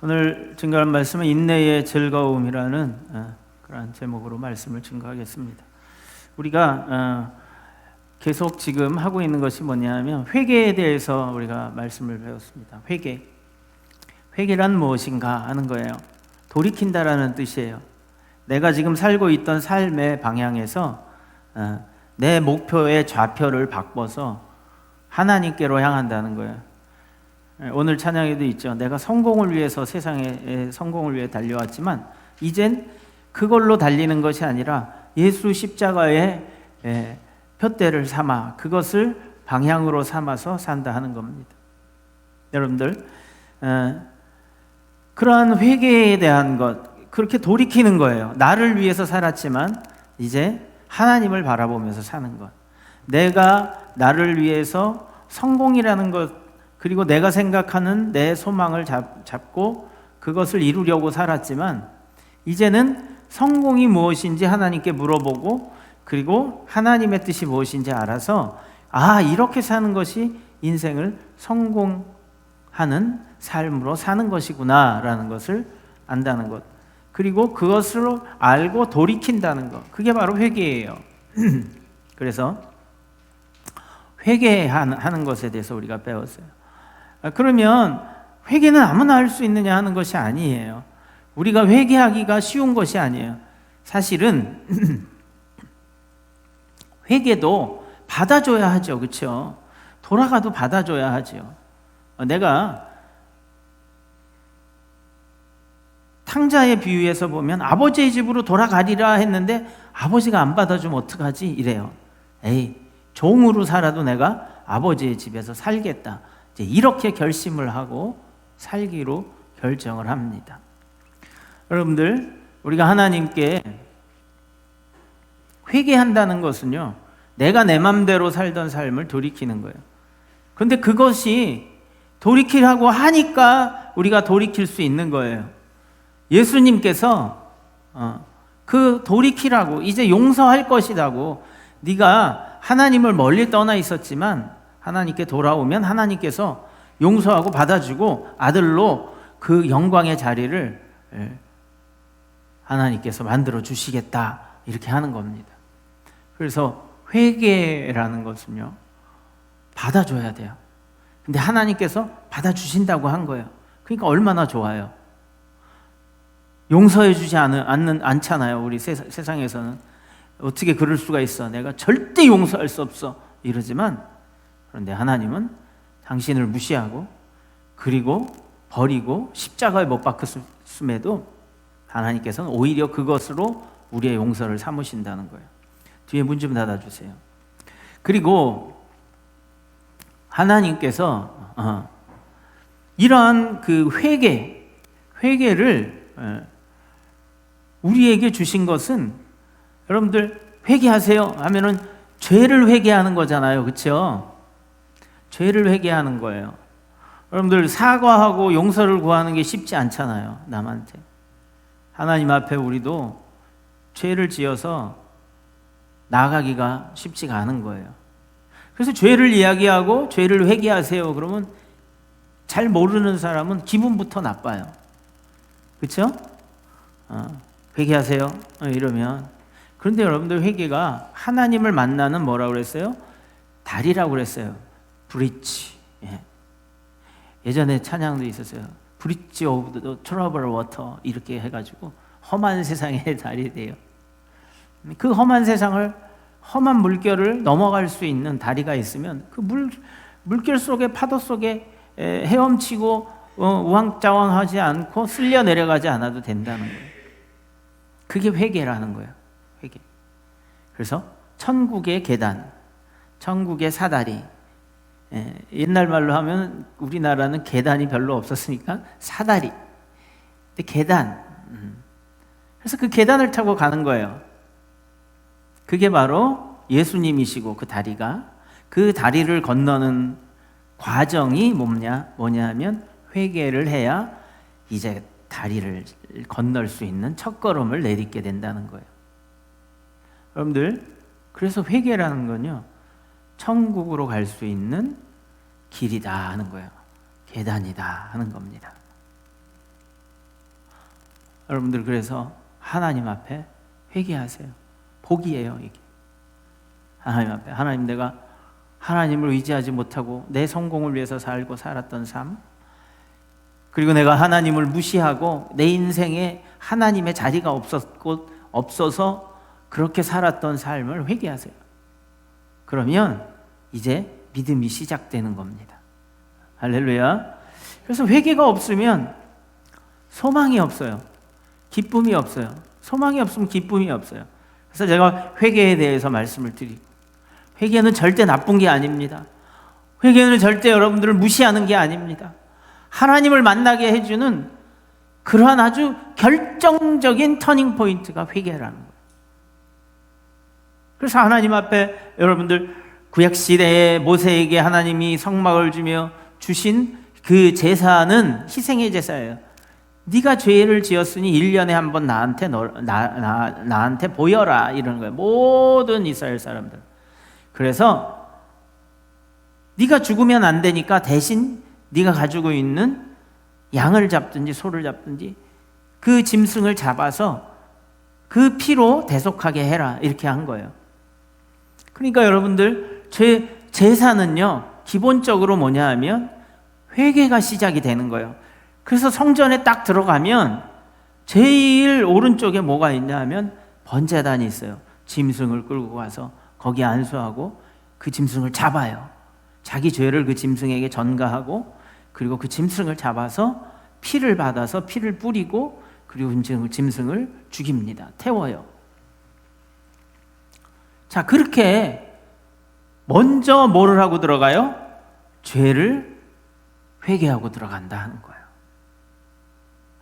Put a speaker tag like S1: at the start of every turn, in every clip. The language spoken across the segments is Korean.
S1: 오늘 증거할 말씀은 인내의 즐거움이라는 그런 제목으로 말씀을 증거하겠습니다. 우리가 계속 지금 하고 있는 것이 뭐냐면 회개에 대해서 우리가 말씀을 배웠습니다. 회개란 무엇인가 하는 거예요. 돌이킨다라는 뜻이에요. 내가 지금 살고 있던 삶의 방향에서 내 목표의 좌표를 바꿔서 하나님께로 향한다는 거예요. 오늘 찬양에도 있죠. 내가 성공을 위해서 세상에 성공을 위해 달려왔지만 이젠 그걸로 달리는 것이 아니라 예수 십자가의 푯대를 삼아 그것을 방향으로 삼아서 산다 하는 겁니다. 여러분들 그러한 회개에 대한 것, 그렇게 돌이키는 거예요. 나를 위해서 살았지만 이제 하나님을 바라보면서 사는 것. 내가 나를 위해서 성공이라는 것, 그리고 내가 생각하는 내 소망을 잡고 그것을 이루려고 살았지만 이제는 성공이 무엇인지 하나님께 물어보고 그리고 하나님의 뜻이 무엇인지 알아서 이렇게 사는 것이 인생을 성공하는 삶으로 사는 것이구나 라는 것을 안다는 것, 그리고 그것으로 알고 돌이킨다는 것, 그게 바로 회개예요. 그래서 회개하는 것에 대해서 우리가 배웠어요. 그러면 회개는 아무나 할 수 있느냐 하는 것이 아니에요. 우리가 회개하기가 쉬운 것이 아니에요. 사실은 회개도 받아줘야 하죠. 그렇죠? 돌아가도 받아줘야 하죠. 내가 탕자의 비유에서 보면 아버지의 집으로 돌아가리라 했는데 아버지가 안 받아주면 어떡하지? 이래요. 종으로 살아도 내가 아버지의 집에서 살겠다. 이제 이렇게 결심을 하고 살기로 결정을 합니다. 여러분들, 우리가 하나님께 회개한다는 것은요, 내가 내 맘대로 살던 삶을 돌이키는 거예요. 그런데 그것이 돌이키라고 하니까 우리가 돌이킬 수 있는 거예요. 예수님께서 그 돌이키라고, 이제 용서할 것이라고, 네가 하나님을 멀리 떠나 있었지만 하나님께 돌아오면 하나님께서 용서하고 받아주고 아들로 그 영광의 자리를 하나님께서 만들어 주시겠다, 이렇게 하는 겁니다. 그래서 회개라는 것은요, 받아줘야 돼요. 근데 하나님께서 받아주신다고 한 거예요. 그러니까 얼마나 좋아요. 용서해 주지 않잖아요. 우리 세상에서는 어떻게 그럴 수가 있어, 내가 절대 용서할 수 없어 이러지만, 그런데 하나님은 당신을 무시하고 그리고 버리고 십자가에 못 박혔음에도 하나님께서는 오히려 그것으로 우리의 용서를 삼으신다는 거예요. 뒤에 문 좀 닫아주세요. 그리고 하나님께서 이러한 그 회개를 우리에게 주신 것은, 여러분들 회개하세요 하면은 죄를 회개하는 거잖아요. 그렇죠? 죄를 회개하는 거예요. 여러분들 사과하고 용서를 구하는 게 쉽지 않잖아요. 남한테. 하나님 앞에 우리도 죄를 지어서 나가기가 쉽지가 않은 거예요. 그래서 죄를 이야기하고 죄를 회개하세요 그러면 잘 모르는 사람은 기분부터 나빠요. 그렇죠? 회개하세요 이러면. 그런데 여러분들, 회개가 하나님을 만나는 뭐라고 그랬어요? 다리라고 그랬어요. 브릿지. 예전에 찬양도 있었어요. 브릿지 오브 더 트러블 워터, 이렇게 해가지고 험한 세상의 달이 돼요. 그 험한 세상을, 험한 물결을 넘어갈 수 있는 다리가 있으면 그 물결 속에, 파도 속에 헤엄치고 우왕좌왕하지 않고 쓸려 내려가지 않아도 된다는 거예요. 그게 회개라는 거예요. 회개. 그래서 천국의 계단, 천국의 사다리, 옛날 말로 하면 우리나라는 계단이 별로 없었으니까 사다리, 근데 계단, 그래서 그 계단을 타고 가는 거예요. 그게 바로 예수님이시고, 그 다리가, 그 다리를 건너는 과정이 뭐냐 하면 회개를 해야 이제 다리를 건널 수 있는 첫걸음을 내딛게 된다는 거예요. 여러분들, 그래서 회개라는 건요, 천국으로 갈 수 있는 길이다 하는 거예요. 계단이다 하는 겁니다. 여러분들 그래서 하나님 앞에 회개하세요. 복이에요, 이게. 하나님 앞에. 하나님, 내가 하나님을 의지하지 못하고 내 성공을 위해서 살고 살았던 삶, 그리고 내가 하나님을 무시하고 내 인생에 하나님의 자리가 없어서 그렇게 살았던 삶을 회개하세요. 그러면 이제 믿음이 시작되는 겁니다. 할렐루야. 그래서 회개가 없으면 소망이 없어요. 기쁨이 없어요. 소망이 없으면 기쁨이 없어요. 그래서 제가 회개에 대해서 말씀을 드리고, 회개는 절대 나쁜 게 아닙니다. 회개는 절대 여러분들을 무시하는 게 아닙니다. 하나님을 만나게 해주는 그러한 아주 결정적인 터닝 포인트가 회개라는 거예요. 그래서 하나님 앞에 여러분들 구약시대에 모세에게 하나님이 성막을 주며 주신 그 제사는 희생의 제사예요. 네가 죄를 지었으니 1년에 한 번 나한테 보여라, 이러는 거예요. 모든 이스라엘 사람들. 그래서 네가 죽으면 안 되니까 대신 네가 가지고 있는 양을 잡든지 소를 잡든지 그 짐승을 잡아서 그 피로 대속하게 해라, 이렇게 한 거예요. 그러니까 여러분들 제사는요 기본적으로 뭐냐 하면 회개가 시작이 되는 거예요. 그래서 성전에 딱 들어가면 제일 오른쪽에 뭐가 있냐 하면 번제단이 있어요. 짐승을 끌고 가서 거기 안수하고 그 짐승을 잡아요. 자기 죄를 그 짐승에게 전가하고, 그리고 그 짐승을 잡아서 피를 받아서 피를 뿌리고, 그리고 짐승을 죽입니다. 태워요. 자, 그렇게 먼저 뭐를 하고 들어가요? 죄를 회개하고 들어간다 하는 거예요.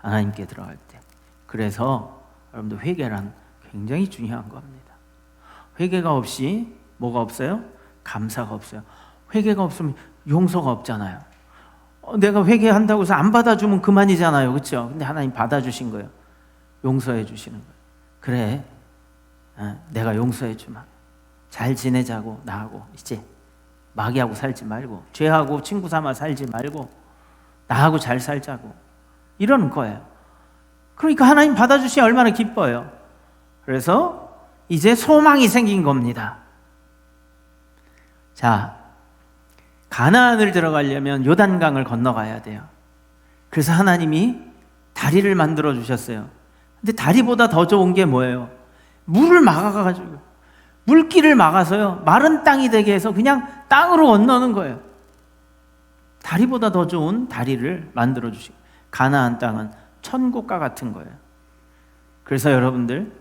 S1: 하나님께 들어갈 때. 그래서 여러분들 회개란 굉장히 중요한 겁니다. 회개가 없이 뭐가 없어요? 감사가 없어요. 회개가 없으면 용서가 없잖아요. 내가 회개한다고 해서 안 받아주면 그만이잖아요. 그렇죠? 근데 하나님 받아주신 거예요. 용서해 주시는 거예요. 그래, 내가 용서해 주마. 잘 지내자고, 나하고 이제 마귀하고 살지 말고, 죄하고 친구 삼아 살지 말고 나하고 잘 살자고, 이러는 거예요. 그러니까 하나님 받아주시면 얼마나 기뻐요. 그래서 이제 소망이 생긴 겁니다. 자, 가나안을 들어가려면 요단강을 건너가야 돼요. 그래서 하나님이 다리를 만들어 주셨어요. 근데 다리보다 더 좋은 게 뭐예요? 물을 막아가지고, 물길을 막아서요 마른 땅이 되게 해서 그냥 땅으로 건너는 거예요. 다리보다 더 좋은 다리를 만들어 주시고, 가나안 땅은 천국과 같은 거예요. 그래서 여러분들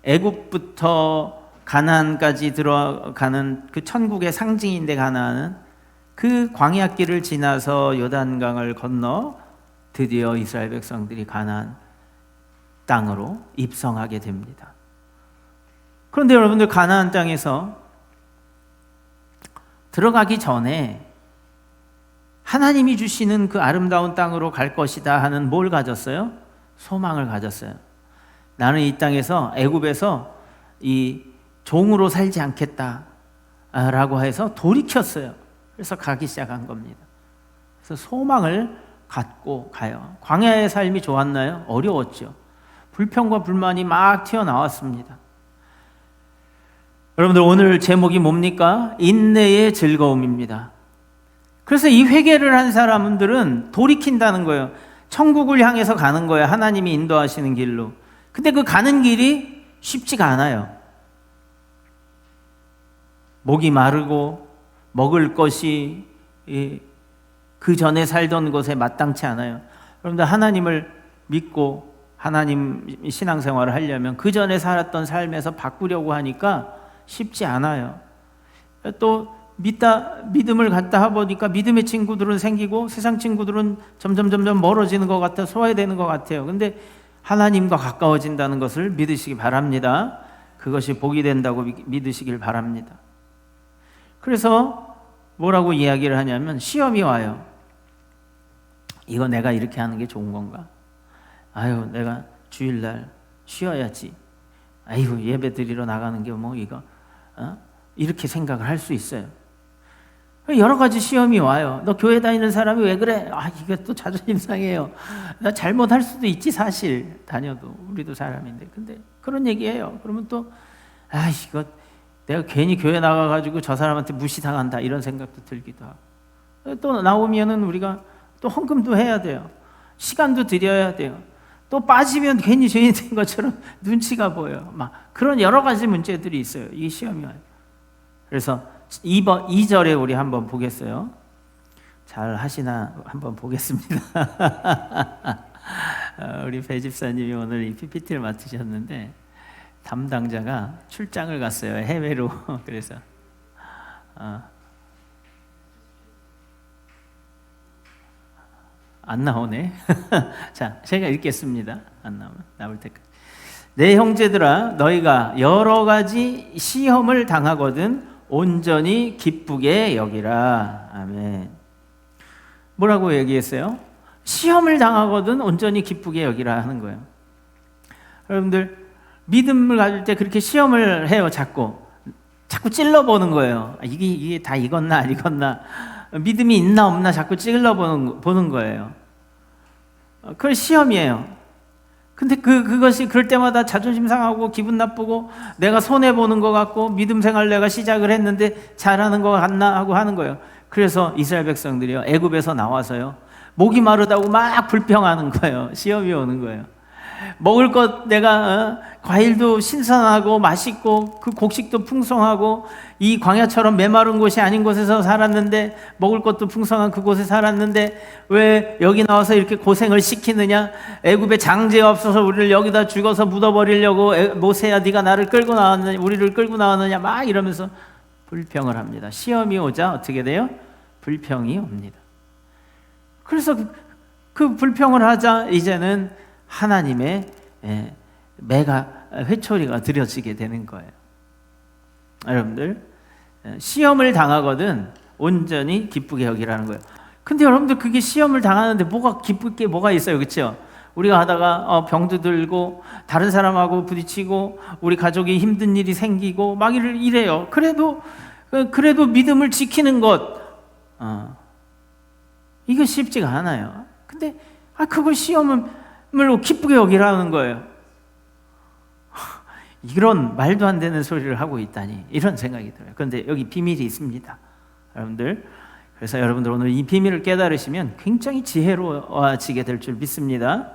S1: 애굽부터 가나안까지 들어가는 그 천국의 상징인데, 가나안은 그 광야길을 지나서 요단강을 건너 드디어 이스라엘 백성들이 가나안 땅으로 입성하게 됩니다. 그런데 여러분들 가나안 땅에서 들어가기 전에 하나님이 주시는 그 아름다운 땅으로 갈 것이다 하는 뭘 가졌어요? 소망을 가졌어요. 나는 이 땅에서, 애굽에서 이 종으로 살지 않겠다라고 해서 돌이켰어요. 그래서 가기 시작한 겁니다. 그래서 소망을 갖고 가요. 광야의 삶이 좋았나요? 어려웠죠. 불평과 불만이 막 튀어나왔습니다. 여러분들 오늘 제목이 뭡니까? 인내의 즐거움입니다. 그래서 이 회개를 한 사람들은 돌이킨다는 거예요. 천국을 향해서 가는 거예요. 하나님이 인도하시는 길로. 근데 그 가는 길이 쉽지가 않아요. 목이 마르고 먹을 것이 그 전에 살던 곳에 마땅치 않아요. 여러분들 하나님을 믿고 하나님 신앙생활을 하려면 그 전에 살았던 삶에서 바꾸려고 하니까 쉽지 않아요. 또 믿음을 갖다 해보니까 믿음의 친구들은 생기고 세상 친구들은 점점 멀어지는 것 같아, 소외되는 것 같아요. 근데 하나님과 가까워진다는 것을 믿으시기 바랍니다. 그것이 복이 된다고 믿으시길 바랍니다. 그래서 뭐라고 이야기를 하냐면, 시험이 와요. 이거 내가 이렇게 하는 게 좋은 건가? 아유, 내가 주일날 쉬어야지. 아이고, 예배 드리러 나가는 게 뭐 이거 이렇게 생각을 할 수 있어요. 여러 가지 시험이 와요. 너 교회 다니는 사람이 왜 그래? 아, 이게 또 자존심 상해요. 나 잘못할 수도 있지, 사실. 다녀도. 우리도 사람인데. 근데 그런 얘기예요. 그러면 또, 아, 이거 내가 괜히 교회 나가가지고 저 사람한테 무시당한다. 이런 생각도 들기도 하고. 또 나오면은 우리가 또 헌금도 해야 돼요. 시간도 드려야 돼요. 또 빠지면 괜히 죄인 된 것처럼 눈치가 보여요. 막 그런 여러 가지 문제들이 있어요. 이 시험이 와요. 그래서 2절에 우리 한번 보겠어요. 잘 하시나 한번 보겠습니다. 우리 배 집사님이 오늘 이 PPT를 맡으셨는데 담당자가 출장을 갔어요. 해외로. 그래서 안 나오네. 자, 제가 읽겠습니다. 안 나올 때까지. 내 형제들아, 너희가 여러 가지 시험을 당하거든 온전히 기쁘게 여기라. 아멘. 뭐라고 얘기했어요? 시험을 당하거든 온전히 기쁘게 여기라 하는 거예요. 여러분들 믿음을 가질 때 그렇게 시험을 해요. 자꾸 찔러보는 거예요. 이게 다 익었나 안 익었나, 믿음이 있나 없나 자꾸 찔러보는 거예요. 그건 시험이에요. 근데 그것이 그럴 때마다 자존심 상하고 기분 나쁘고 내가 손해보는 것 같고 믿음 생활 내가 시작을 했는데 잘하는 것 같나 하고 하는 거예요. 그래서 이스라엘 백성들이요, 애굽에서 나와서요, 목이 마르다고 막 불평하는 거예요. 시험이 오는 거예요. 먹을 것 내가 과일도 신선하고 맛있고 그 곡식도 풍성하고 이 광야처럼 메마른 곳이 아닌 곳에서 살았는데, 먹을 것도 풍성한 그곳에 살았는데 왜 여기 나와서 이렇게 고생을 시키느냐? 애굽에 장제가 없어서 우리를 여기다 죽어서 묻어버리려고 모세야 네가 나를 끌고 나왔느냐, 우리를 끌고 나왔느냐, 막 이러면서 불평을 합니다. 시험이 오자 어떻게 돼요? 불평이 옵니다. 그래서 그 불평을 하자 이제는 하나님의 매가 회초리가 드려지게 되는 거예요. 여러분들 시험을 당하거든 온전히 기쁘게 여기라는 거예요. 근데 여러분들 그게 시험을 당하는데 뭐가 기쁠 게 뭐가 있어요, 그렇죠? 우리가 하다가 병도 들고 다른 사람하고 부딪히고 우리 가족이 힘든 일이 생기고 막 이래요. 그래도 믿음을 지키는 것, 이거 쉽지가 않아요. 근데 그걸 시험을 기쁘게 여기라는 거예요. 이런 말도 안 되는 소리를 하고 있다니, 이런 생각이 들어요. 그런데 여기 비밀이 있습니다, 여러분들. 그래서 여러분들 오늘 이 비밀을 깨달으시면 굉장히 지혜로워지게 될 줄 믿습니다.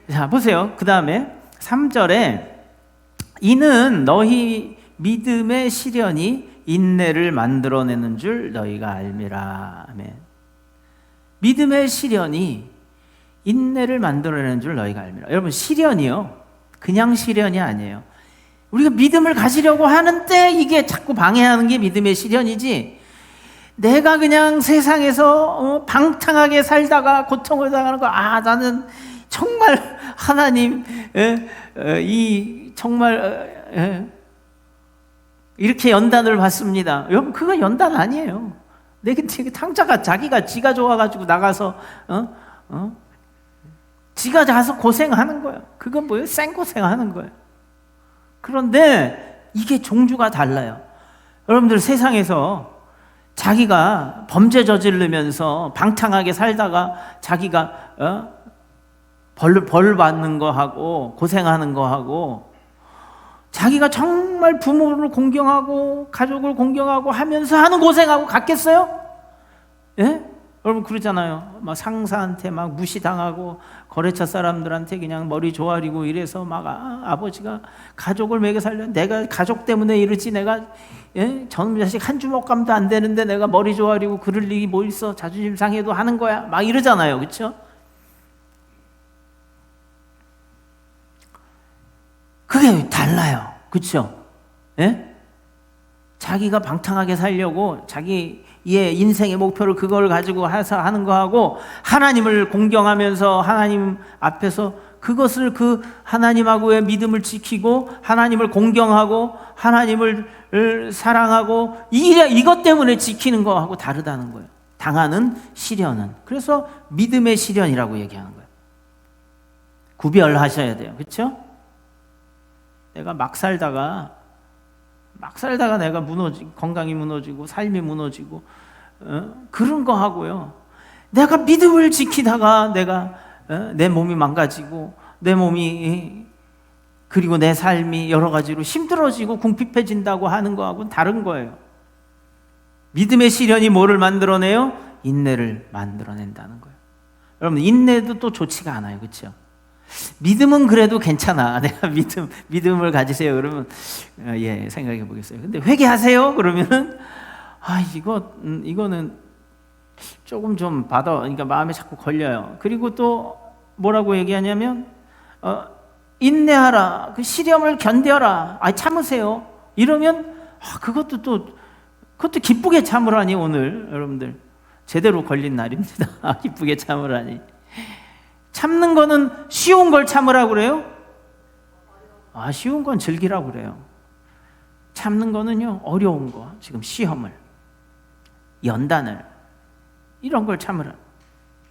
S1: 자, 보세요. 그 다음에 3절에 이는 너희 믿음의 시련이 인내를 만들어내는 줄 너희가 알미라. 아멘. 믿음의 시련이 인내를 만들어내는 줄 너희가 알미라. 여러분, 시련이요, 그냥 시련이 아니에요. 우리가 믿음을 가지려고 하는데 이게 자꾸 방해하는 게 믿음의 시련이지, 내가 그냥 세상에서 방탕하게 살다가 고통을 당하는 거, 나는 정말 하나님 정말 이렇게 연단을 받습니다. 여러분, 그거 연단 아니에요. 내가 탕자가 지가 좋아가지고 나가서 지가 가서 고생하는 거예요. 그건 뭐예요? 생고생하는 거예요. 그런데 이게 종류가 달라요. 여러분들 세상에서 자기가 범죄 저지르면서 방탕하게 살다가 자기가 벌 받는 거 하고 고생하는 거 하고, 자기가 정말 부모를 공경하고 가족을 공경하고 하면서 하는 고생하고 같겠어요? 예? 여러분 그러잖아요. 막 상사한테 막 무시당하고 거래처 사람들한테 그냥 머리 조아리고 이래서 막 아버지가 가족을 먹여 살려, 내가 가족 때문에 이러지, 내가 저놈 자식 한 주먹감도 안 되는데 내가 머리 조아리고 그럴 일이 뭐 있어, 자존심 상해도 하는 거야, 막 이러잖아요. 그렇죠? 그게 달라요. 그렇죠? 예? 자기가 방탕하게 살려고 자기의 인생의 목표를 그걸 가지고 해서 하는 거하고, 하나님을 공경하면서 하나님 앞에서 그것을 그 하나님하고의 믿음을 지키고 하나님을 공경하고 하나님을 사랑하고 이것 때문에 지키는 거하고 다르다는 거예요. 당하는 시련은. 그래서 믿음의 시련이라고 얘기하는 거예요. 구별하셔야 돼요. 그렇죠? 내가 막 살다가 내가 건강이 무너지고 삶이 무너지고 그런 거 하고요. 내가 믿음을 지키다가 내가 내 몸이 망가지고 내 몸이 그리고 내 삶이 여러 가지로 힘들어지고 궁핍해진다고 하는 거하고는 다른 거예요. 믿음의 시련이 뭐를 만들어내요? 인내를 만들어낸다는 거예요. 여러분, 인내도 또 좋지가 않아요. 그렇죠? 믿음은 그래도 괜찮아. 내가 믿음을 가지세요. 그러면 예, 생각해 보겠어요. 근데 회개하세요. 그러면은 이거는 조금 좀 그러니까 마음에 자꾸 걸려요. 그리고 또 뭐라고 얘기하냐면 인내하라. 그 시련을 견뎌라. 참으세요. 이러면 그것도 기쁘게 참으라니. 오늘 여러분들 제대로 걸린 날입니다. 기쁘게 참으라니. 참는 거는 쉬운 걸 참으라고 그래요? 쉬운 건 즐기라고 그래요. 참는 거는요, 어려운 거, 지금 시험을, 연단을, 이런 걸 참으라.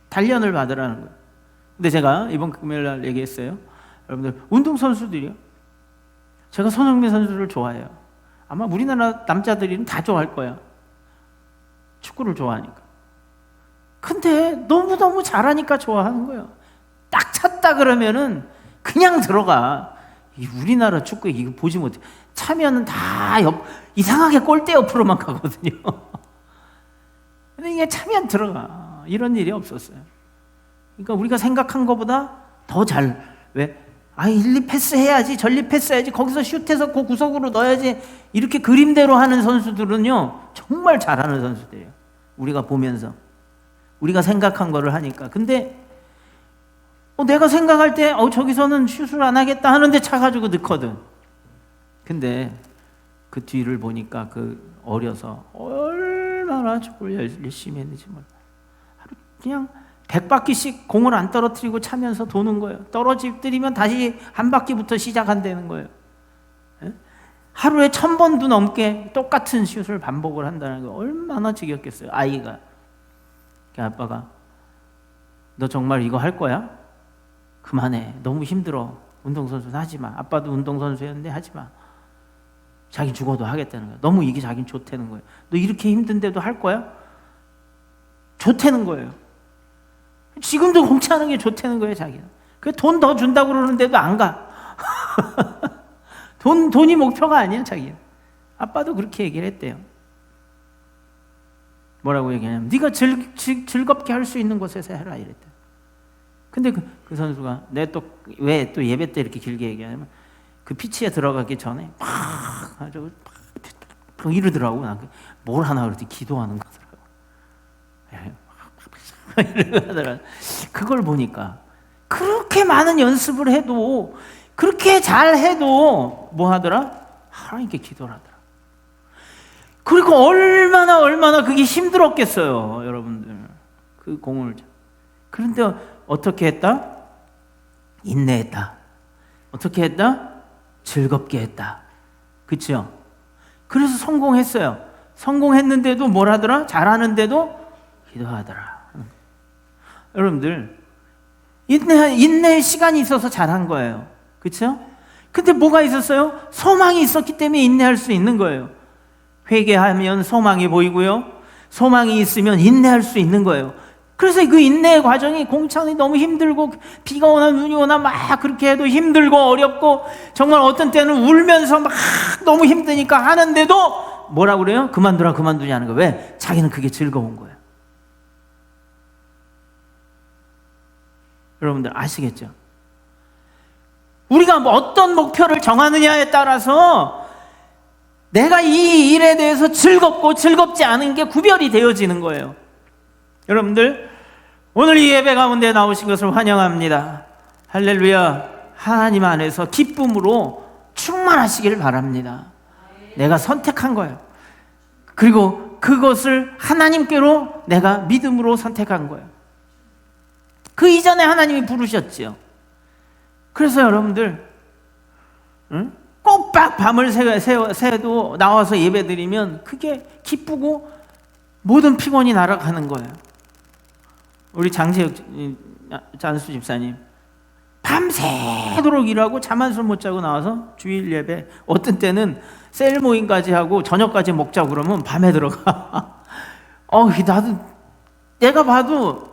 S1: 단련을 받으라는 거예요. 근데 제가 이번 금요일 날 얘기했어요. 여러분들, 운동선수들이요. 제가 손흥민 선수를 좋아해요. 아마 우리나라 남자들은 다 좋아할 거야. 축구를 좋아하니까. 근데 너무너무 잘하니까 좋아하는 거예요. 딱 찼다 그러면은 그냥 들어가. 우리나라 축구 이거 보지 못해. 차면은 다 이상하게 골대 옆으로만 가거든요. 근데 이게 차면 들어가. 이런 일이 없었어요. 그러니까 우리가 생각한 것보다 더 왜? 1, 2 패스 해야지, 전리 패스 해야지, 거기서 슛해서 그 구석으로 넣어야지, 이렇게 그림대로 하는 선수들은요, 정말 잘하는 선수들이에요. 우리가 보면서. 우리가 생각한 거를 하니까. 근데 내가 생각할 때 저기서는 슛을 안 하겠다 하는데 차가지고 넣거든. 근데 그 뒤를 보니까 어려서 얼마나 축구를 열심히 했는지 몰라. 하루 그냥 100바퀴씩 공을 안 떨어뜨리고 차면서 도는 거예요. 떨어뜨리면 다시 한 바퀴부터 시작한다는 거예요. 하루에 1000번도 넘게 똑같은 슛을 반복을 한다는 거. 얼마나 지겹겠어요. 아이가. 아빠가 너 정말 이거 할 거야? 그만해. 너무 힘들어. 운동선수는 하지 마. 아빠도 운동선수였는데 하지 마. 자기 죽어도 하겠다는 거야. 너무 이게 자기는 좋다는 거예요. 너 이렇게 힘든데도 할 거야? 좋다는 거예요. 지금도 공차하는 게 좋다는 거예요, 자기는. 돈 더 준다고 그러는데도 안 가. 돈이 목표가 아니야, 자기는. 아빠도 그렇게 얘기를 했대요. 뭐라고 얘기하냐면 네가 즐겁게 할 수 있는 곳에서 해라 이랬대. 근데 그 선수가 왜 또 예배 때 이렇게 길게 얘기하냐면 그 피치에 들어가기 전에 막 이러더라고. 뭘 하나 그랬더니 기도하는 거더라고. 그걸 보니까 그렇게 많은 연습을 해도 그렇게 잘 해도 뭐 하더라? 하나님께 기도를 하더라. 그리고 얼마나 그게 힘들었겠어요, 여러분들. 그 공을. 그런데 어떻게 했다? 인내했다. 어떻게 했다? 즐겁게 했다. 그렇죠? 그래서 성공했어요. 성공했는데도 뭘 하더라? 잘하는데도 기도하더라. 여러분들, 인내의 시간이 있어서 잘한 거예요. 그렇죠? 근데 뭐가 있었어요? 소망이 있었기 때문에 인내할 수 있는 거예요. 회개하면 소망이 보이고요. 소망이 있으면 인내할 수 있는 거예요. 그래서 그 인내의 과정이 공창이 너무 힘들고 비가 오나 눈이 오나 막 그렇게 해도 힘들고 어렵고 정말 어떤 때는 울면서 막 너무 힘드니까 하는데도 뭐라고 그래요? 그만두냐 하는 거예요. 왜? 자기는 그게 즐거운 거예요. 여러분들 아시겠죠? 우리가 어떤 목표를 정하느냐에 따라서 내가 이 일에 대해서 즐겁고 즐겁지 않은 게 구별이 되어지는 거예요. 여러분들 오늘 이 예배 가운데 나오신 것을 환영합니다. 할렐루야. 하나님 안에서 기쁨으로 충만하시길 바랍니다. 내가 선택한 거예요. 그리고 그것을 하나님께로 내가 믿음으로 선택한 거예요. 그 이전에 하나님이 부르셨지요. 그래서 여러분들 꼭박 밤을 새도 나와서 예배드리면 그게 기쁘고 모든 피곤이 날아가는 거예요. 우리 장재혁 장수 집사님 밤새도록 일하고 잠 한숨 못 자고 나와서 주일 예배, 어떤 때는 셀 모임까지 하고 저녁까지 먹자고 그러면 밤에 들어가. 나도 내가 봐도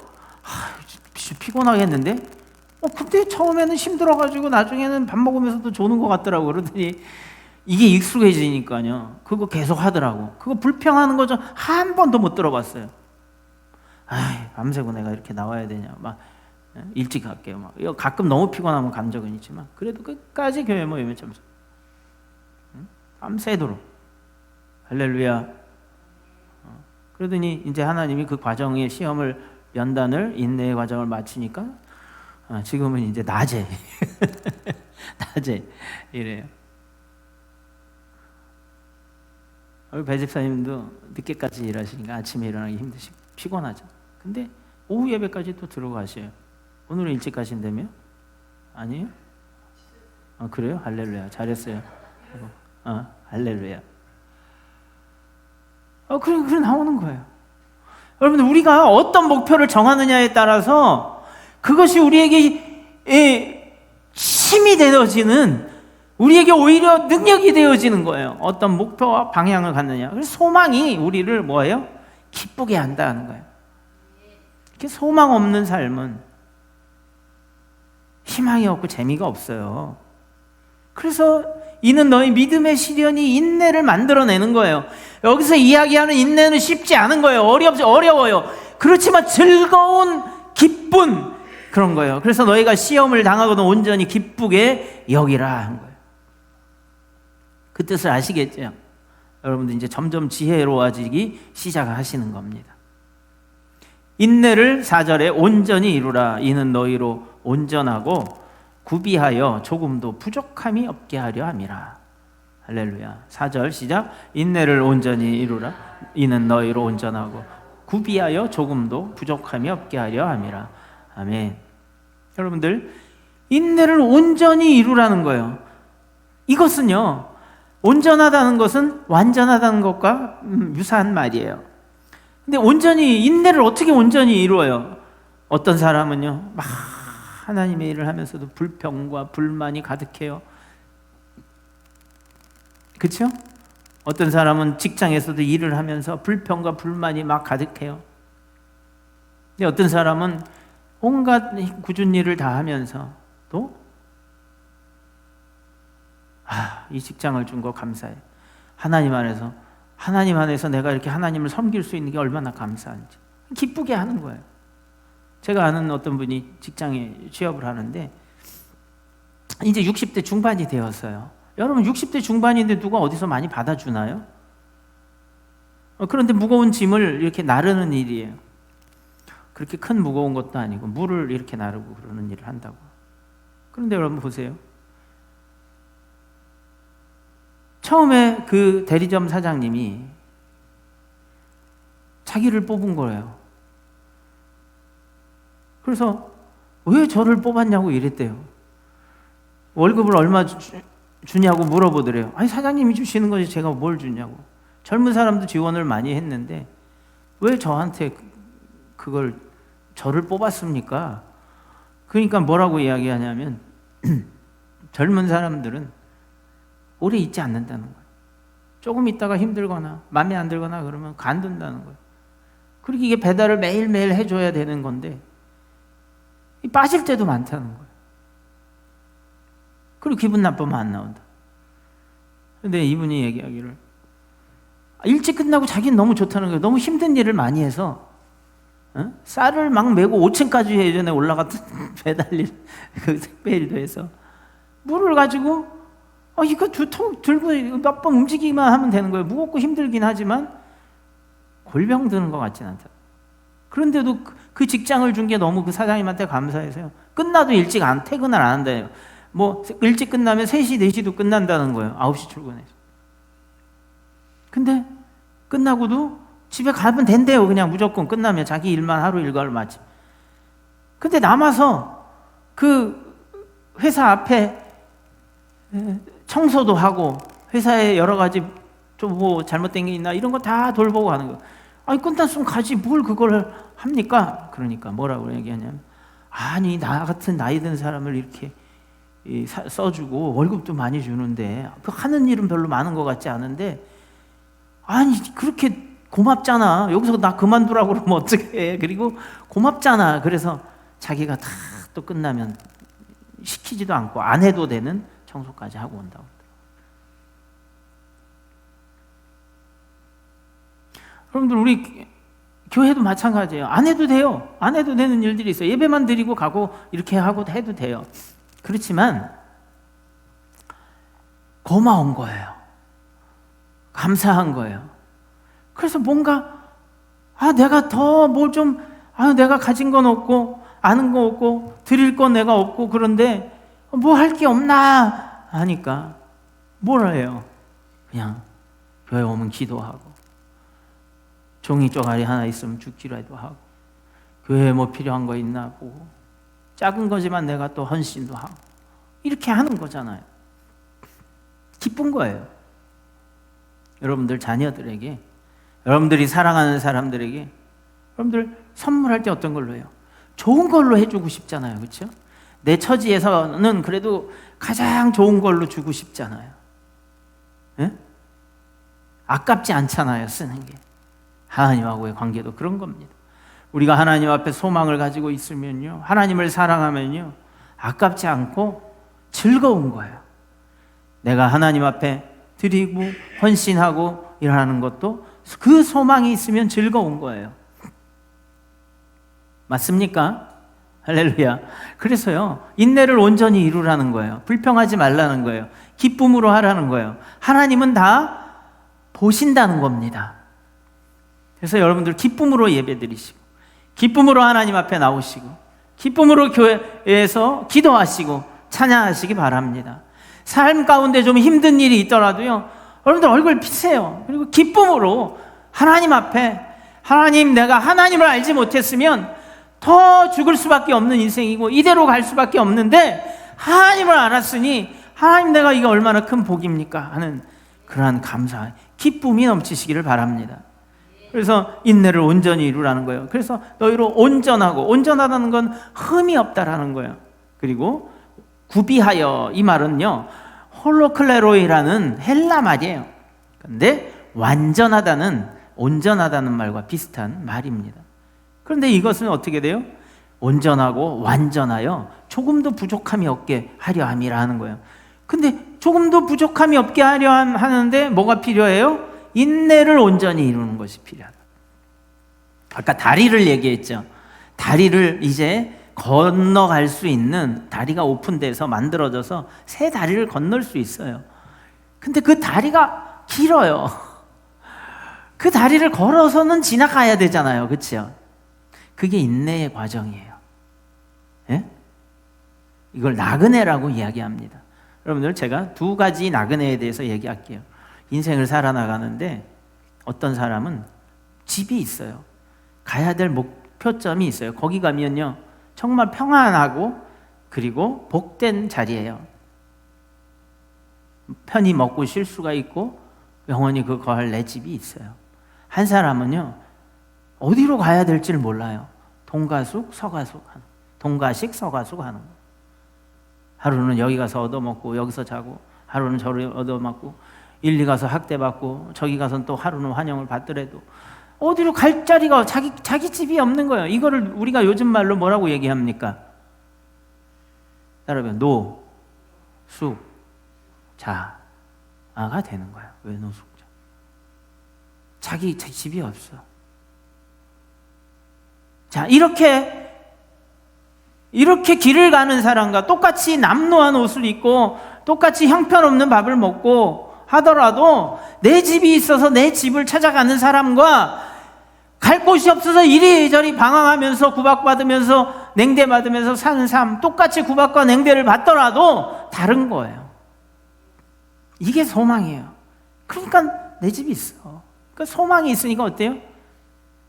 S1: 피곤하겠는데? 근데 처음에는 힘들어가지고 나중에는 밥 먹으면서도 조는 것 같더라고. 그러더니 이게 익숙해지니까요. 그거 계속 하더라고. 그거 불평하는 거 좀 한 번도 못 들어봤어요. 밤새고 내가 이렇게 나와야 되냐. 막 일찍 갈게요. 막 가끔 너무 피곤하면 간 적은 있지만 그래도 끝까지 교회 모임에 참석. 밤새도록. 할렐루야. 그러더니 이제 하나님이 그 과정의 시험을 연단을 인내의 과정을 마치니까 지금은 이제 낮에 낮에 이래요. 배 집사님도 늦게까지 일하시니까 아침에 일어나기 힘드시고 피곤하죠. 근데 오후 예배까지 또 들어가셔요. 오늘은 일찍 가신다며? 아니에요? 그래요? 할렐루야. 잘했어요. 할렐루야. 그래 나오는 거예요. 여러분들, 우리가 어떤 목표를 정하느냐에 따라서 그것이 우리에게 힘이 되어지는, 우리에게 오히려 능력이 되어지는 거예요. 어떤 목표와 방향을 갖느냐. 그래서 소망이 우리를 뭐예요? 기쁘게 한다는 거예요. 이렇게 소망 없는 삶은 희망이 없고 재미가 없어요. 그래서 이는 너희 믿음의 시련이 인내를 만들어내는 거예요. 여기서 이야기하는 인내는 쉽지 않은 거예요. 어려워요. 그렇지만 즐거운 기쁜 그런 거예요. 그래서 너희가 시험을 당하거든 온전히 기쁘게 여기라 한 거예요. 그 뜻을 아시겠죠? 여러분들 이제 점점 지혜로워지기 시작하시는 겁니다. 인내를 4절에 온전히 이루라. 이는 너희로 온전하고 구비하여 조금도 부족함이 없게 하려 함이라. 할렐루야. 4절 시작. 인내를 온전히 이루라. 이는 너희로 온전하고 구비하여 조금도 부족함이 없게 하려 함이라. 아멘. 여러분들, 인내를 온전히 이루라는 거예요. 이것은요, 온전하다는 것은 완전하다는 것과 유사한 말이에요. 근데 온전히, 인내를 어떻게 온전히 이루어요? 어떤 사람은요, 막 하나님의 일을 하면서도 불평과 불만이 가득해요. 그렇죠? 어떤 사람은 직장에서도 일을 하면서 불평과 불만이 막 가득해요. 근데 어떤 사람은 온갖 굳은 일을 다 하면서 또 이 직장을 준 거 감사해. 하나님 안에서 내가 이렇게 하나님을 섬길 수 있는 게 얼마나 감사한지 기쁘게 하는 거예요. 제가 아는 어떤 분이 직장에 취업을 하는데 이제 60대 중반이 되었어요. 여러분, 60대 중반인데 누가 어디서 많이 받아주나요? 그런데 무거운 짐을 이렇게 나르는 일이에요. 그렇게 큰 무거운 것도 아니고 물을 이렇게 나르고 그러는 일을 한다고. 그런데 여러분 보세요. 처음에 그 대리점 사장님이 자기를 뽑은 거예요. 그래서 왜 저를 뽑았냐고 이랬대요. 월급을 얼마 주냐고 물어보더래요. 아니, 사장님이 주시는 거지 제가 뭘 주냐고. 젊은 사람도 지원을 많이 했는데 왜 저한테 그걸 저를 뽑았습니까? 그러니까 뭐라고 이야기하냐면 젊은 사람들은 오래 있지 않는다는 거예요. 조금 있다가 힘들거나 마음에 안 들거나 그러면 간둔다는 거예요. 그리고 이게 배달을 매일매일 해줘야 되는 건데 빠질 때도 많다는 거예요. 그리고 기분 나쁘면 안 나온다. 근데 이분이 얘기하기를 일찍 끝나고 자기는 너무 좋다는 거예요. 너무 힘든 일을 많이 해서 쌀을 막 메고 5층까지 예전에 올라갔던 배달일, 그 택배일도 해서 물을 가지고 이거 2통 들고 몇 번 움직이기만 하면 되는 거예요. 무겁고 힘들긴 하지만 골병 드는 것 같진 않다. 그런데도 그 직장을 준 게 너무 그 사장님한테 감사해서요. 끝나도 일찍 퇴근을 안 한다요. 뭐 일찍 끝나면 3시, 4시도 끝난다는 거예요. 9시 출근해서. 근데 끝나고도 집에 가면 된대요. 그냥 무조건 끝나면 자기 일만 하루 일과를 마치. 근데 남아서 그 회사 앞에 청소도 하고 회사에 여러 가지 좀 뭐 잘못된 게 있나 이런 거 다 돌보고 하는 거예요. 아니, 끝났으면 가지 뭘 그걸 합니까? 그러니까 뭐라고 얘기하냐면 아니, 나 같은 나이 든 사람을 이렇게 써주고 월급도 많이 주는데 그 하는 일은 별로 많은 것 같지 않은데 아니, 그렇게 고맙잖아. 여기서 나 그만두라고 그러면 어떡해. 그리고 고맙잖아. 그래서 자기가 다 또 끝나면 시키지도 않고 안 해도 되는 청소까지 하고 온다고. 여러분들 우리 교회도 마찬가지예요. 안 해도 돼요. 안 해도 되는 일들이 있어요. 예배만 드리고 가고 이렇게 하고 해도 돼요. 그렇지만 고마운 거예요. 감사한 거예요. 그래서 뭔가 내가 더 뭘 좀 내가 가진 건 없고 아는 거 없고 드릴 건 내가 없고 그런데 뭐 할 게 없나 하니까 뭘 해요? 그냥 교회 오면 기도하고 종이 쪼가리 하나 있으면 죽기라도 하고 교회에 뭐 필요한 거 있나 보고 작은 거지만 내가 또 헌신도 하고 이렇게 하는 거잖아요. 기쁜 거예요. 여러분들 자녀들에게, 여러분들이 사랑하는 사람들에게 여러분들 선물할 때 어떤 걸로 해요? 좋은 걸로 해주고 싶잖아요. 그렇죠? 내 처지에서는 그래도 가장 좋은 걸로 주고 싶잖아요. 예? 아깝지 않잖아요. 쓰는 게. 하나님하고의 관계도 그런 겁니다. 우리가 하나님 앞에 소망을 가지고 있으면요, 하나님을 사랑하면요, 아깝지 않고 즐거운 거예요. 내가 하나님 앞에 드리고 헌신하고 일하는 것도 그 소망이 있으면 즐거운 거예요. 맞습니까? 할렐루야. 그래서요, 인내를 온전히 이루라는 거예요. 불평하지 말라는 거예요. 기쁨으로 하라는 거예요. 하나님은 다 보신다는 겁니다. 그래서 여러분들 기쁨으로 예배드리시고 기쁨으로 하나님 앞에 나오시고 기쁨으로 교회에서 기도하시고 찬양하시기 바랍니다. 삶 가운데 좀 힘든 일이 있더라도요, 여러분들 얼굴 피세요. 그리고 기쁨으로 하나님 앞에, 하나님, 내가 하나님을 알지 못했으면 더 죽을 수밖에 없는 인생이고 이대로 갈 수밖에 없는데 하나님을 알았으니 하나님, 내가 이게 얼마나 큰 복입니까 하는 그러한 감사, 기쁨이 넘치시기를 바랍니다. 그래서 인내를 온전히 이루라는 거예요. 그래서 너희로 온전하고, 온전하다는 건 흠이 없다라는 거예요. 그리고 구비하여, 이 말은요 홀로클레로이라는 헬라 말이에요. 근데 완전하다는, 온전하다는 말과 비슷한 말입니다. 그런데 이것은 어떻게 돼요? 온전하고 완전하여 조금도 부족함이 없게 하려 함이라 하는 거예요. 근데 조금도 부족함이 없게 하려 하는데 뭐가 필요해요? 인내를 온전히 이루는 것이 필요하다. 아까 다리를 얘기했죠. 다리를 이제 건너갈 수 있는, 다리가 오픈돼서 만들어져서 새 다리를 건널 수 있어요. 근데 그 다리가 길어요. 그 다리를 걸어서는 지나가야 되잖아요. 그렇죠? 그게 인내의 과정이에요. 예? 이걸 나그네라고 이야기합니다. 여러분들, 제가 두 가지 나그네에 대해서 얘기할게요. 인생을 살아나가는데 어떤 사람은 집이 있어요. 가야 될 목표점이 있어요. 거기 가면요 정말 평안하고 그리고 복된 자리예요. 편히 먹고 쉴 수가 있고 영원히 그 거할 내 집이 있어요. 한 사람은요 어디로 가야 될지를 몰라요. 동가숙 서가숙 하는, 동가식 서가숙 하는 거. 하루는 여기 가서 얻어먹고 여기서 자고, 하루는 저를 얻어먹고, 일리 가서 학대받고, 저기 가서 또 하루는 환영을 받더라도 어디로 갈 자리가, 자기 집이 없는 거예요. 이거를 우리가 요즘 말로 뭐라고 얘기합니까? 따라하면 노, 숙, 자아가 되는 거예요. 왜 노숙자? 자기 집이 없어. 자, 이렇게 길을 가는 사람과 똑같이 남루한 옷을 입고 똑같이 형편없는 밥을 먹고 하더라도 내 집이 있어서 내 집을 찾아가는 사람과 갈 곳이 없어서 이리저리 방황하면서 구박받으면서 냉대받으면서 사는 삶, 똑같이 구박과 냉대를 받더라도 다른 거예요. 이게 소망이에요. 그러니까 내 집이 있어. 그러니까 소망이 있으니까 어때요?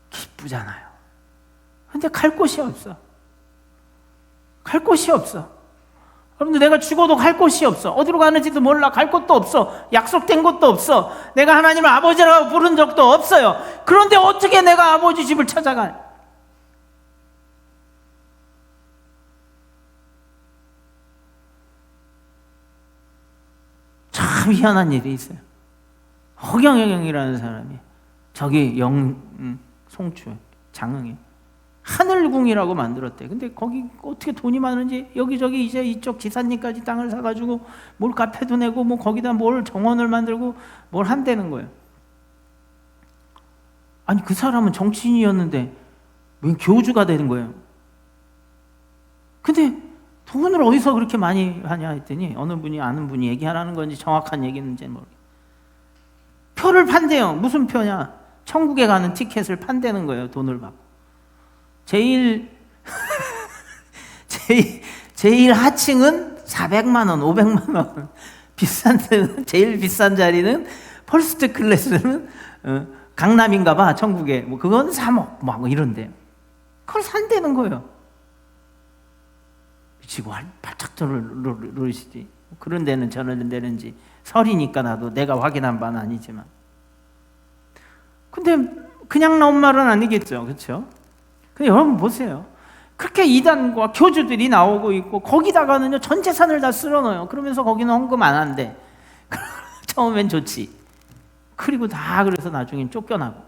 S1: 기쁘잖아요. 근데 갈 곳이 없어. 갈 곳이 없어. 여러분들, 내가 죽어도 갈 곳이 없어. 어디로 가는지도 몰라. 갈 곳도 없어. 약속된 곳도 없어. 내가 하나님을 아버지라고 부른 적도 없어요. 그런데 어떻게 내가 아버지 집을 찾아가요? 참 희한한 일이 있어요. 허경영이라는 사람이 저기 송추 장흥에 하늘궁이라고 만들었대. 근데 거기 어떻게 돈이 많은지 여기저기 이제 이쪽 지사님까지 땅을 사가지고 뭘 카페도 내고 뭐 거기다 뭘 정원을 만들고 뭘 한다는 거예요. 아니 그 사람은 정치인이었는데 왜 교주가 되는 거예요? 근데 돈을 어디서 그렇게 많이 하냐 했더니 어느 분이 아는 분이 얘기하라는 건지 정확한 얘기인지 모르겠어요. 표를 판대요. 무슨 표냐? 천국에 가는 티켓을 판다는 거예요. 돈을 받고. 제일 하층은 400만 원, 500만 원. 비싼 데는 제일 비싼 자리는 퍼스트 클래스는 강남인가 봐. 천국에. 뭐 그건 3억 뭐 이런데. 그걸 산다는 거예요. 미치고 발짝 누르시지. 그런 데는 저런 데는지 설이니까 나도 내가 확인한 바는 아니지만. 근데 그냥 나온 말은 아니겠죠. 그렇죠? 근데 여러분 보세요. 그렇게 이단과 교주들이 나오고 있고 거기다가는요 전 재산을 다 쓸어넣어요. 그러면서 거기는 헌금 안 한대. 처음엔 좋지. 그리고 다 그래서 나중엔 쫓겨나고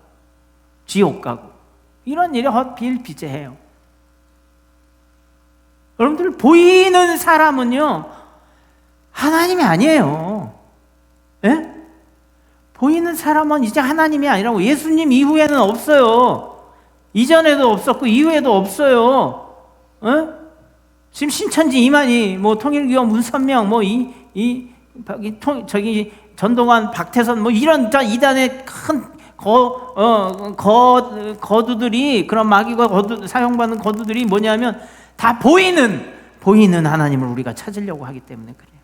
S1: 지옥 가고 이런 일이 헛비일비재해요. 여러분들 보이는 사람은요 하나님이 아니에요. 예? 보이는 사람은 이제 하나님이 아니라고. 예수님 이후에는 없어요. 이전에도 없었고 이후에도 없어요. 어? 지금 신천지 이만희, 뭐 통일교와 문선명, 뭐 저기 전동환, 박태선, 뭐 이런 이단의 큰 거두들이, 그런 마귀가 사용받는 거두들이 뭐냐면 다 보이는 하나님을 우리가 찾으려고 하기 때문에 그래요.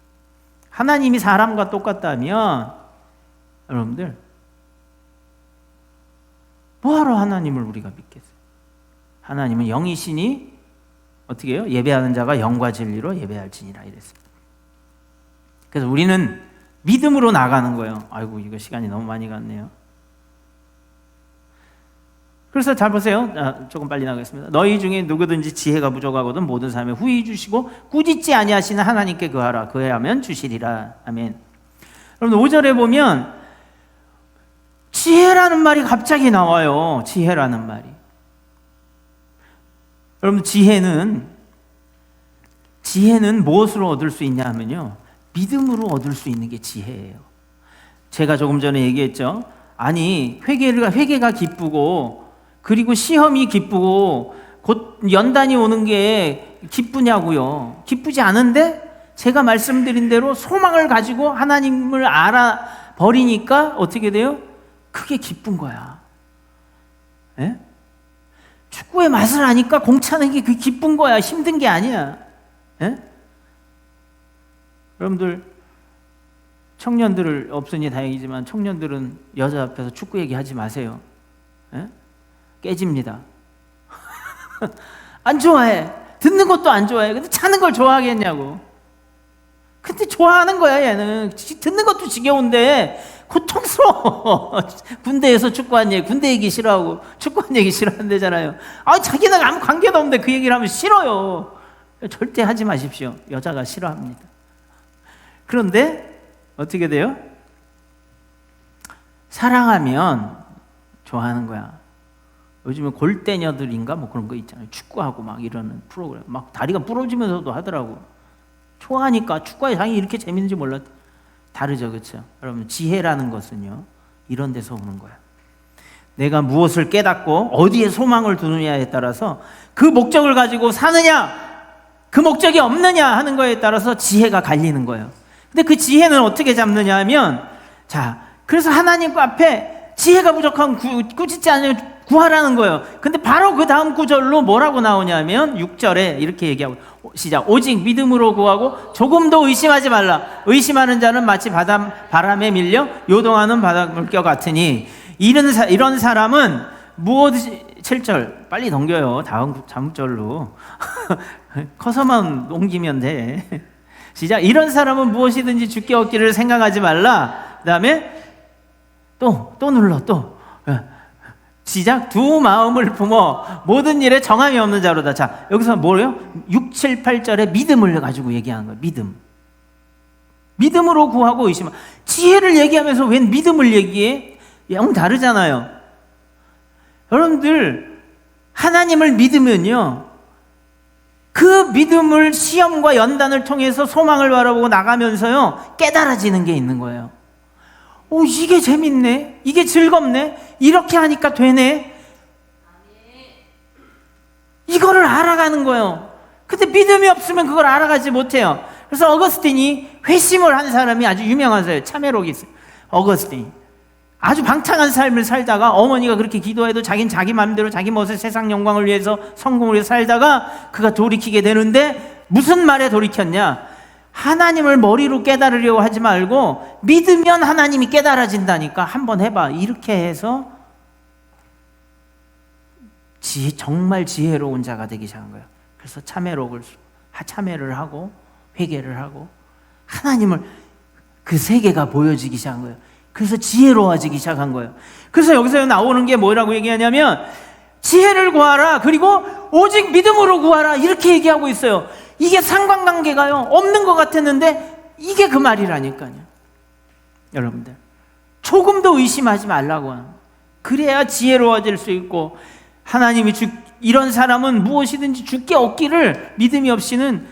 S1: 하나님이 사람과 똑같다면 여러분들 뭐하러 하나님을 우리가 믿겠어요? 하나님은 영이시니 어떻게 해요? 예배하는 자가 영과 진리로 예배할지니라 이랬어요. 그래서 우리는 믿음으로 나가는 거예요. 아이고 이거 시간이 너무 많이 갔네요. 그래서 잘 보세요. 조금 빨리 나가겠습니다. 너희 중에 누구든지 지혜가 부족하거든 모든 사람에 후히 주시고 꾸짖지 아니하시는 하나님께 구하라. 그하면 주시리라. 아멘. 여러분 5절에 보면 지혜라는 말이 갑자기 나와요. 지혜라는 말이. 여러분 지혜는 무엇으로 얻을 수 있냐 하면요 믿음으로 얻을 수 있는 게 지혜예요. 제가 조금 전에 얘기했죠. 아니 회개가 기쁘고 그리고 시험이 기쁘고 곧 연단이 오는 게 기쁘냐고요. 기쁘지 않은데 제가 말씀드린 대로 소망을 가지고 하나님을 알아버리니까 어떻게 돼요? 그게 기쁜 거야. 예? 축구의 맛을 아니까 공차는 게 그게 기쁜 거야. 힘든 게 아니야. 예? 여러분들 청년들 없으니 다행이지만 청년들은 여자 앞에서 축구 얘기하지 마세요. 예? 깨집니다. 안 좋아해. 듣는 것도 안 좋아해. 근데 차는 걸 좋아하겠냐고. 근데 좋아하는 거야 얘는. 듣는 것도 지겨운데 고통스러워. 군대에서 축구한 얘기, 군대 얘기 싫어하고 축구한 얘기 싫어한대잖아요. 자기는 아무 관계도 없는데 그 얘기를 하면 싫어요. 절대 하지 마십시오. 여자가 싫어합니다. 그런데 어떻게 돼요? 사랑하면 좋아하는 거야. 요즘에 골대녀들인가 뭐 그런 거 있잖아요. 축구하고 막 이러는 프로그램. 막 다리가 부러지면서도 하더라고. 좋아하니까. 축구의 장이 이렇게 재밌는지 몰랐. 다르죠, 그렇죠? 여러분 지혜라는 것은요 이런 데서 오는 거야. 내가 무엇을 깨닫고 어디에 소망을 두느냐에 따라서 그 목적을 가지고 사느냐, 그 목적이 없느냐 하는 거에 따라서 지혜가 갈리는 거예요. 근데 그 지혜는 어떻게 잡느냐 하면, 자, 그래서 하나님 앞에 지혜가 부족하면 꾸짖지 않으면 구하라는 거예요. 근데 바로 그 다음 구절로 뭐라고 나오냐면 6절에 이렇게 얘기하고, 시작. 오직 믿음으로 구하고 조금도 의심하지 말라. 의심하는 자는 마치 바람에 밀려 요동하는 바닷물결 같으니 이런 사람은 무엇이 7절 빨리 넘겨요. 다음 절로 커서만 옮기면 돼. 시작. 이런 사람은 무엇이든지 주께 얻기를 생각하지 말라. 그 다음에 또 눌러. 시작. 두 마음을 품어 모든 일에 정함이 없는 자로다. 자, 여기서 뭐예요? 6, 7, 8절에 믿음을 가지고 얘기하는 거예요. 믿음으로 구하고 의심. 지혜를 얘기하면서 왜 믿음을 얘기해? 영 다르잖아요. 여러분들 하나님을 믿으면요, 그 믿음을 시험과 연단을 통해서 소망을 바라보고 나가면서요 깨달아지는 게 있는 거예요. 오, 이게 재밌네, 이게 즐겁네, 이렇게 하니까 되네, 이거를 알아가는 거예요. 근데 믿음이 없으면 그걸 알아가지 못해요. 그래서 어거스틴이 회심을 한 사람이 아주 유명하세요. 참회록이 있어요. 어거스틴 아주 방탕한 삶을 살다가 어머니가 그렇게 기도해도 자기는 자기 마음대로 자기 멋을 세상 영광을 위해서 성공을 위해서 살다가 그가 돌이키게 되는데, 무슨 말에 돌이켰냐? 하나님을 머리로 깨달으려고 하지 말고 믿으면 하나님이 깨달아진다니까, 한번 해봐, 이렇게 해서 정말 지혜로운 자가 되기 시작한 거예요. 그래서 참회를 하고 회개를 하고 하나님을, 그 세계가 보여지기 시작한 거예요. 그래서 지혜로워지기 시작한 거예요. 그래서 여기서 나오는 게 뭐라고 얘기하냐면, 지혜를 구하라, 그리고 오직 믿음으로 구하라, 이렇게 얘기하고 있어요. 이게 상관관계가요 없는 것 같았는데 이게 그 말이라니까요. 여러분들 조금도 의심하지 말라고 하는, 그래야 지혜로워질 수 있고, 하나님이 이런 사람은 무엇이든지 주께 얻기를 믿음이 없이는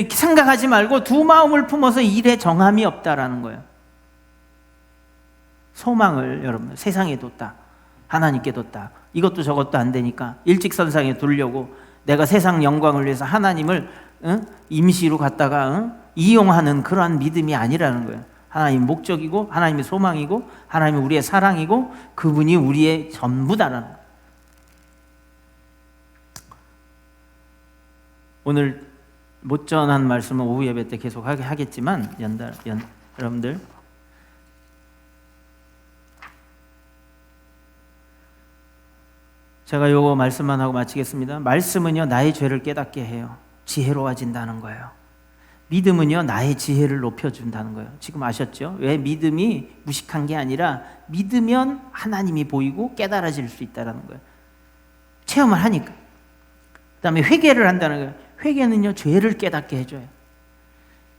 S1: 생각하지 말고 두 마음을 품어서 일에 정함이 없다라는 거예요. 소망을 여러분 세상에 뒀다, 하나님께 뒀다, 이것도 저것도 안 되니까 일직선상에 두려고 내가 세상 영광을 위해서 하나님을 임시로 갖다가 이용하는 그러한 믿음이 아니라는 거예요. 하나님 목적이고 하나님의 소망이고 하나님이 우리의 사랑이고 그분이 우리의 전부다라는 거예요. 오늘 못 전한 말씀은 오후 예배 때 계속 하겠지만 여러분들 제가 요거 말씀만 하고 마치겠습니다. 말씀은요 나의 죄를 깨닫게 해요. 지혜로워진다는 거예요. 믿음은요 나의 지혜를 높여준다는 거예요. 지금 아셨죠? 왜 믿음이 무식한 게 아니라 믿으면 하나님이 보이고 깨달아질 수 있다는 거예요. 체험을 하니까. 그 다음에 회개를 한다는 거예요. 회개는요 죄를 깨닫게 해줘요.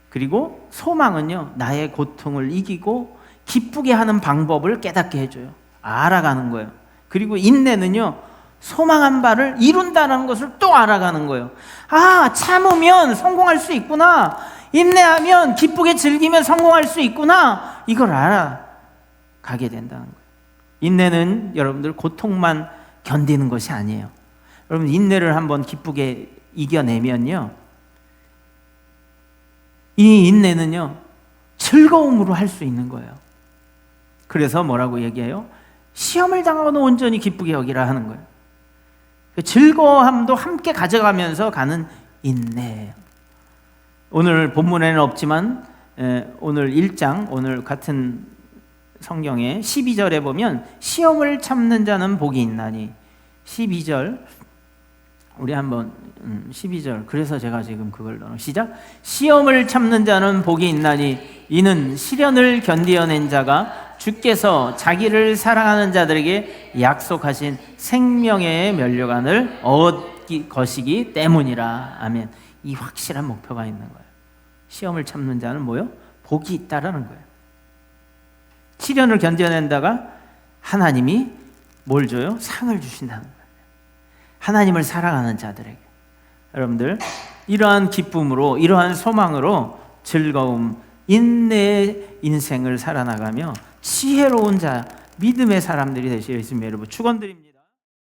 S1: 그리고 소망은요 나의 고통을 이기고 기쁘게 하는 방법을 깨닫게 해줘요. 알아가는 거예요. 그리고 인내는요 소망한 바를 이룬다는 것을 또 알아가는 거예요. 아, 참으면 성공할 수 있구나, 인내하면 기쁘게 즐기면 성공할 수 있구나, 이걸 알아가게 된다는 거예요. 인내는 여러분들 고통만 견디는 것이 아니에요. 여러분 인내를 한번 기쁘게 이겨내면요 이 인내는요 즐거움으로 할 수 있는 거예요. 그래서 뭐라고 얘기해요? 시험을 당하고는 온전히 기쁘게 여기라 하는 거예요. 그 즐거움도 함께 가져가면서 가는 인내예요. 오늘 본문에는 없지만 오늘 1장, 오늘 같은 성경에 12절에 보면 시험을 참는 자는 복이 있나니, 12절 우리 한번 12절, 그래서 제가 지금 그걸 시작. 시험을 참는 자는 복이 있나니 이는 시련을 견디어낸 자가 주께서 자기를 사랑하는 자들에게 약속하신 생명의 면류관을 얻으시기 때문이라. 아멘. 이 확실한 목표가 있는 거예요. 시험을 참는 자는 뭐요? 복이 있다라는 거예요. 시련을 견뎌낸다가 하나님이 뭘 줘요? 상을 주신다는 거예요. 하나님을 사랑하는 자들에게. 여러분들 이러한 기쁨으로, 이러한 소망으로 즐거움, 인내의 인생을 살아나가며 지혜로운 자, 믿음의 사람들이 되시길 예수님의 이름으로 축원드립니다.